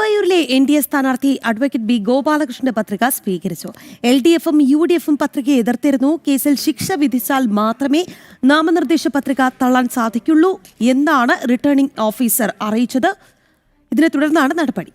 ഗുരുവായൂരിലെ NDA സ്ഥാനാർത്ഥി advocate B ഗോപാലകൃഷ്ണന്റെ പത്രിക സ്വീകരിച്ചു. LDFും UDFും പത്രികയെ എതിർത്തിരുന്നു. കേസിൽ ശിക്ഷ വിധിച്ചാൽ മാത്രമേ നാമനിർദ്ദേശ പത്രിക തള്ളാൻ സാധിക്കുള്ളൂ എന്നാണ് റിട്ടേണിംഗ് ഓഫീസർ അറിയിച്ചത്. ഇതിനെ തുടർന്നാണ് നടപടി.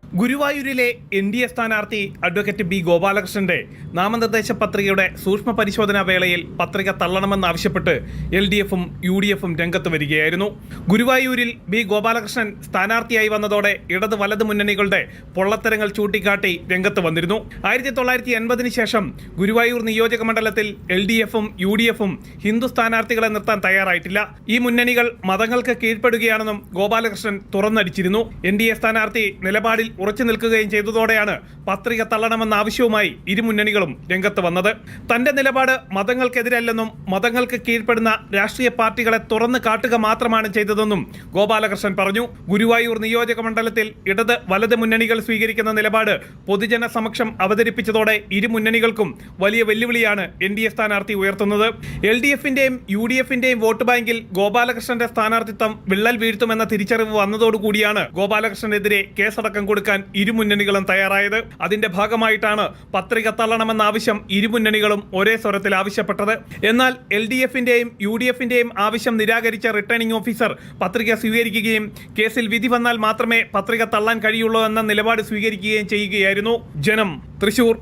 ഗുരുവായൂരിലെ NDA സ്ഥാനാർത്ഥി അഡ്വക്കേറ്റ് ബി ഗോപാലകൃഷ്ണന്റെ നാമനിർദ്ദേശ പത്രികയുടെ സൂക്ഷ്മ പരിശോധനാ വേളയിൽ പത്രിക തള്ളണമെന്നാവശ്യപ്പെട്ട് LDFും UDFും രംഗത്ത് വരികയായിരുന്നു. ഗുരുവായൂരിൽ ബി ഗോപാലകൃഷ്ണൻ സ്ഥാനാർത്ഥിയായി വന്നതോടെ ഇടത് വലത് മുന്നണികളുടെ പൊള്ളത്തരങ്ങൾ ചൂണ്ടിക്കാട്ടി രംഗത്ത് വന്നിരുന്നു. 1980 ശേഷം ഗുരുവായൂർ നിയോജക മണ്ഡലത്തിൽ LDFും UDFും ഹിന്ദു സ്ഥാനാർത്ഥികളെ നിർത്താൻ തയ്യാറായിട്ടില്ല. ഈ മുന്നണികൾ മതങ്ങൾക്ക് കീഴ്പ്പെടുകയാണെന്നും ഗോപാലകൃഷ്ണൻ തുറന്നടിച്ചിരുന്നു. NDA സ്ഥാനാർത്ഥി നിലപാടിൽ ഉറച്ചു നിൽക്കുകയും ചെയ്തതോടെയാണ് പത്രിക തള്ളണമെന്ന ആവശ്യവുമായി ഇരു മുന്നണികളും രംഗത്ത് വന്നത്. തന്റെ നിലപാട് മതങ്ങൾക്കെതിരല്ലെന്നും മതങ്ങൾക്ക് കീഴ്പ്പെടുന്ന രാഷ്ട്രീയ പാർട്ടികളെ തുറന്നു കാട്ടുക മാത്രമാണ് ചെയ്തതെന്നും ഗോപാലകൃഷ്ണൻ പറഞ്ഞു. ഗുരുവായൂർ നിയോജക മണ്ഡലത്തിൽ ഇടത് വലത് മുന്നണികൾ സ്വീകരിക്കുന്ന നിലപാട് പൊതുജന സമക്ഷം അവതരിപ്പിച്ചതോടെ ഇരു മുന്നണികൾക്കും വലിയ വെല്ലുവിളിയാണ് NDA സ്ഥാനാർത്ഥി ഉയർത്തുന്നത്. LDFിന്റെയും UDFിന്റെയും വോട്ട് ബാങ്കിൽ ഗോപാലകൃഷ്ണന്റെ സ്ഥാനാർത്ഥിത്വം വിള്ളൽ വീഴ്ത്തുമെന്ന തിരിച്ചറിവ് വന്നതോടുകൂടിയാണ് ഗോപാലകൃഷ്ണനെതിരെ കേസടക്കം കൊടുക്കാൻ ഇരു മുന്നണികളും തയ്യാറായത്. അതിന്റെ ഭാഗമായിട്ടാണ് പത്രിക തള്ളണമെന്ന ആവശ്യം ഇരു മുന്നണികളും ഒരേ സ്വരത്തിൽ ആവശ്യപ്പെട്ടത്. എന്നാൽ LDFിന്റെയും UDFിന്റെയും ആവശ്യം നിരാകരിച്ച റിട്ടേണിംഗ് ഓഫീസർ പത്രിക സ്വീകരിക്കുകയും കേസിൽ വിധി വന്നാൽ മാത്രമേ പത്രിക തള്ളാൻ കഴിയുള്ളൂ എന്ന നിലപാട് സ്വീകരിക്കുകയും ചെയ്യുകയായിരുന്നു. ജനം, തൃശൂർ.